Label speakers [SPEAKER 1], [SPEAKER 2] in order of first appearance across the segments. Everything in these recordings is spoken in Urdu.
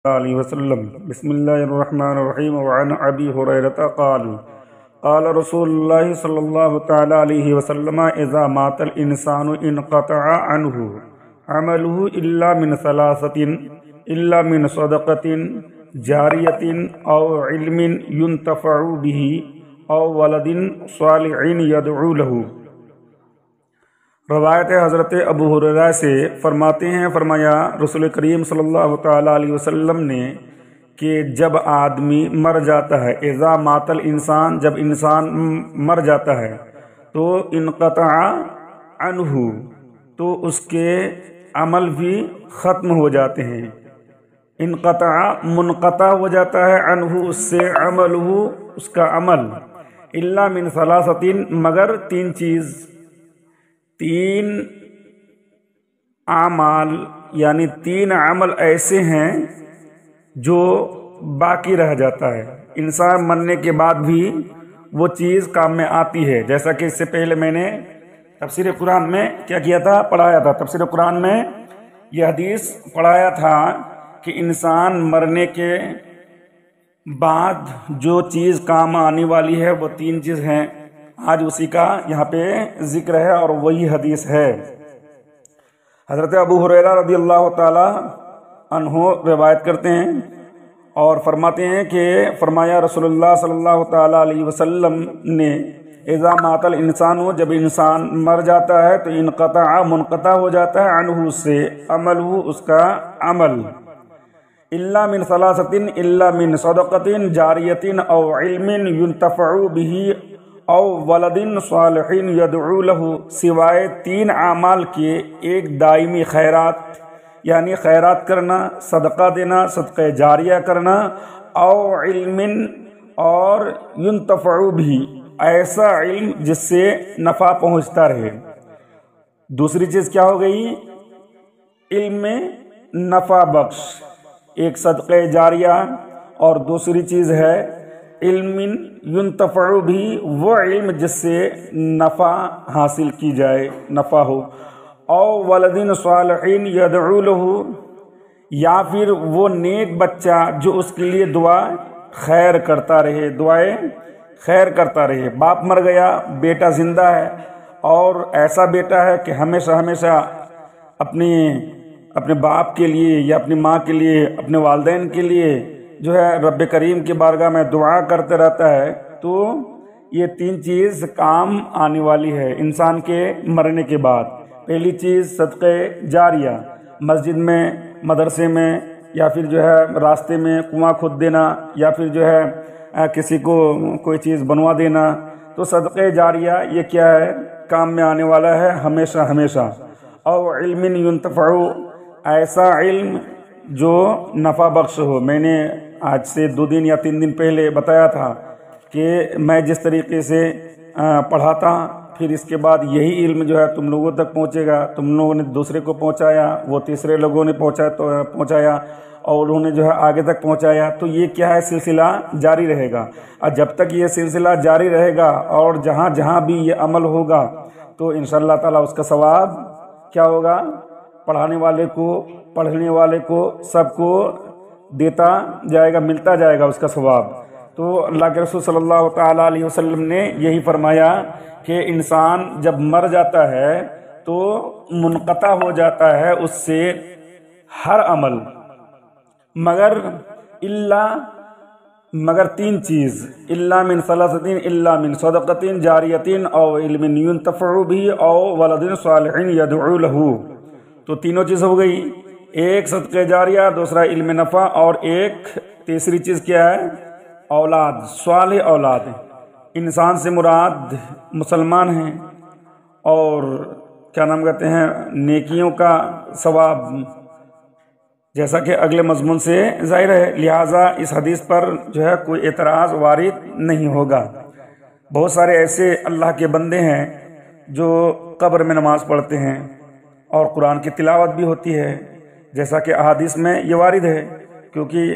[SPEAKER 1] علیہ وسلم بسم اللہ الرحمن الرحیم وعن ابی ہریرہ قال قال رسول اللہ صلی اللہ تعالی علیہ وسلم اذا مات الانسان انقطع عنہ عمله الا من ثلاثة الا من صدقة جاریة او علم ينتفع به او ولد صالح يدعو له۔ روایت حضرت ابو ہریرہ سے فرماتے ہیں، فرمایا رسول کریم صلی اللہ تعالیٰ علیہ وسلم نے کہ جب آدمی مر جاتا ہے، اذا مات الانسان، جب انسان مر جاتا ہے تو انقطع عنہ، تو اس کے عمل بھی ختم ہو جاتے ہیں۔ انقطع منقطع ہو جاتا ہے، عنہ اس سے، عملہ اس کا عمل، الا من ثلاثۃ مگر تین چیز، تین اعمال یعنی تین عمل ایسے ہیں جو باقی رہ جاتا ہے، انسان مرنے کے بعد بھی وہ چیز کام میں آتی ہے۔ جیسا کہ اس سے پہلے میں نے تفسیر قرآن میں کیا تھا، پڑھایا تھا، تفسیر قرآن میں یہ حدیث پڑھایا تھا کہ انسان مرنے کے بعد جو چیز کام آنے والی ہے وہ تین چیز ہیں۔ آج اسی کا یہاں پہ ذکر ہے اور وہی حدیث ہے۔ حضرت ابو ہریرہ رضی اللہ تعالی عنہ روایت کرتے ہیں اور فرماتے ہیں کہ فرمایا رسول اللہ صلی اللہ تعالی علیہ وسلم نے، اذا مات الانسان، جب انسان مر جاتا ہے تو انقطع منقطع ہو جاتا ہے، عنہ سے، عملہ اس کا عمل، الا من ثلاثۃ الا من صدقۃ جاریۃ او علم ينتفع به او ولد صالح یدعو لہ، سوائے تین اعمال کے، ایک دائمی خیرات یعنی خیرات کرنا، صدقہ دینا، صدقہ جاریہ کرنا، او علم اور ينتفع بھی، ایسا علم جس سے نفع پہنچتا رہے۔ دوسری چیز کیا ہو گئی؟ علم میں نفع بخش، ایک صدقہ جاریہ، اور دوسری چیز ہے علم ينتفع بھی، وہ علم جس سے نفع حاصل کی جائے، نفع ہو، او ولد صالح يدعو له، یا پھر وہ نیک بچہ جو اس کے لیے دعا خیر کرتا رہے، دعائیں خیر کرتا رہے۔ باپ مر گیا، بیٹا زندہ ہے، اور ایسا بیٹا ہے کہ ہمیشہ ہمیشہ اپنے باپ کے لیے یا اپنی ماں کے لیے، اپنے والدین کے لیے جو ہے رب کریم کی بارگاہ میں دعا کرتے رہتا ہے، تو یہ تین چیز کام آنے والی ہے انسان کے مرنے کے بعد۔ پہلی چیز صدقہ جاریہ، مسجد میں، مدرسے میں، یا پھر جو ہے راستے میں کنواں کھود دینا، یا پھر جو ہے کسی کو کوئی چیز بنوا دینا، تو صدقہ جاریہ یہ کیا ہے؟ کام میں آنے والا ہے ہمیشہ ہمیشہ۔ او علم ينتفع، ایسا علم جو نفع بخش ہو۔ میں نے آج سے 2 دن یا 3 دن پہلے بتایا تھا کہ میں جس طریقے سے پڑھاتا، پھر اس کے بعد یہی علم جو ہے تم لوگوں تک پہنچے گا، تم لوگوں نے دوسرے کو پہنچایا، وہ تیسرے لوگوں نے پہنچایا، اور انہوں نے جو ہے آگے تک پہنچایا، تو یہ کیا ہے؟ سلسلہ جاری رہے گا۔ اور جب تک یہ سلسلہ جاری رہے گا اور جہاں جہاں بھی یہ عمل ہوگا تو انشاءاللہ تعالی اس کا ثواب کیا ہوگا؟ پڑھانے والے کو، پڑھنے والے کو، سب کو دیتا جائے گا، ملتا جائے گا اس کا ثواب۔ تو اللہ کے رسول صلی اللہ تعالیٰ علیہ وسلم نے یہی فرمایا کہ انسان جب مر جاتا ہے تو منقطع ہو جاتا ہے اس سے ہر عمل، مگر تین چیز، الا من ثلاثۃ الا من صدقۃ جاریۃ او علم ينتفع به او ولد صالح يدعو له، تو تینوں چیز ہو گئی، ایک صدقہ جاریہ، دوسرا علم نفع، اور ایک تیسری چیز کیا ہے؟ اولاد، صالح اولاد۔ انسان سے مراد مسلمان ہیں، اور کیا نام کہتے ہیں، نیکیوں کا ثواب، جیسا کہ اگلے مضمون سے ظاہر ہے، لہٰذا اس حدیث پر جو ہے کوئی اعتراض وارد نہیں ہوگا۔ بہت سارے ایسے اللہ کے بندے ہیں جو قبر میں نماز پڑھتے ہیں اور قرآن کی تلاوت بھی ہوتی ہے، جیسا کہ احادیث میں یہ وارد ہے، کیونکہ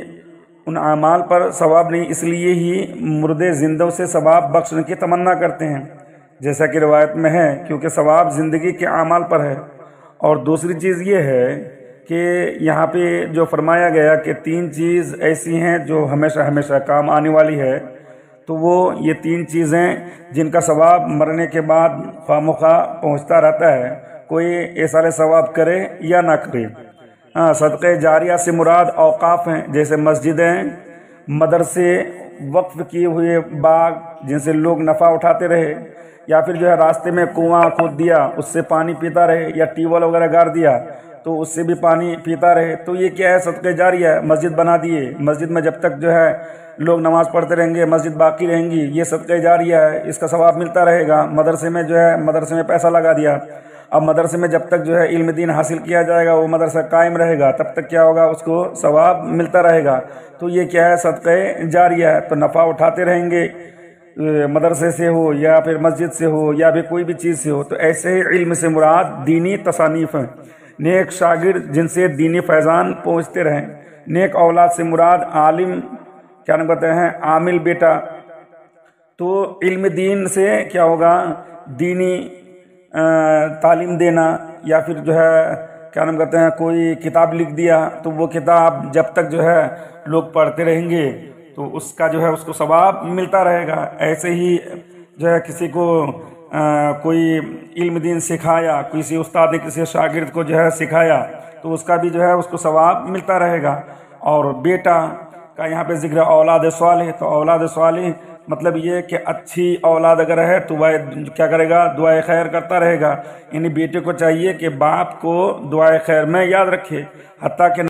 [SPEAKER 1] ان اعمال پر ثواب نہیں، اس لیے ہی مردے زندوں سے ثواب بخشنے کی تمنا کرتے ہیں، جیسا کہ روایت میں ہے، کیونکہ ثواب زندگی کے اعمال پر ہے۔ اور دوسری چیز یہ ہے کہ یہاں پہ جو فرمایا گیا کہ 3 چیز ایسی ہیں جو ہمیشہ ہمیشہ کام آنے والی ہے، تو وہ یہ 3 چیزیں جن کا ثواب مرنے کے بعد خواہ مخواہ پہنچتا رہتا ہے، کوئی ایسال ثواب کرے یا نہ کرے۔ صدقہ جاریہ سے مراد اوقاف ہیں، جیسے مسجدیں، مدرسے، وقف کیے ہوئے باغ جن سے لوگ نفع اٹھاتے رہے، یا پھر جو ہے راستے میں کنواں کھود دیا اس سے پانی پیتا رہے، یا ٹیوب ویل وغیرہ گاڑ دیا تو اس سے بھی پانی پیتا رہے، تو یہ کیا ہے؟ صدقہ جاریہ ہے۔ مسجد بنا دیے، مسجد میں جب تک جو ہے لوگ نماز پڑھتے رہیں گے، مسجد باقی رہیں گی، یہ صدقہ جاریہ ہے، اس کا ثواب ملتا رہے گا۔ مدرسے میں جو ہے مدرسے میں پیسہ لگا دیا، اب مدرسے میں جب تک جو ہے علم دین حاصل کیا جائے گا، وہ مدرسہ قائم رہے گا، تب تک کیا ہوگا؟ اس کو ثواب ملتا رہے گا۔ تو یہ کیا ہے؟ صدقہ جاریہ ہے۔ تو نفع اٹھاتے رہیں گے، مدرسے سے ہو یا پھر مسجد سے ہو یا پھر کوئی بھی چیز سے ہو۔ تو ایسے ہی علم سے مراد دینی تصانیف ہیں، نیک شاگرد جن سے دینی فیضان پہنچتے رہیں۔ نیک اولاد سے مراد عالم، کیا نام کہتے ہیں، عامل بیٹا۔ تو علم دین سے کیا ہوگا؟ دینی تعلیم دینا، یا پھر جو ہے کیا نام کہتے ہیں کوئی کتاب لکھ دیا تو وہ کتاب جب تک جو ہے لوگ پڑھتے رہیں گے تو اس کا جو ہے اس کو ثواب ملتا رہے گا۔ ایسے ہی جو ہے کسی کو کوئی علم دین سکھایا، کسی استاد نے کسی شاگرد کو جو ہے سکھایا تو اس کا بھی جو ہے اس کو ثواب ملتا رہے گا۔ اور بیٹا کا یہاں پہ ذکر اولاد صالح، تو اولاد صالح مطلب یہ کہ اچھی اولاد اگر ہے تو وہ کیا کرے گا؟ دعائے خیر کرتا رہے گا۔ یعنی بیٹے کو چاہیے کہ باپ کو دعائے خیر میں یاد رکھے، حتیٰ کہ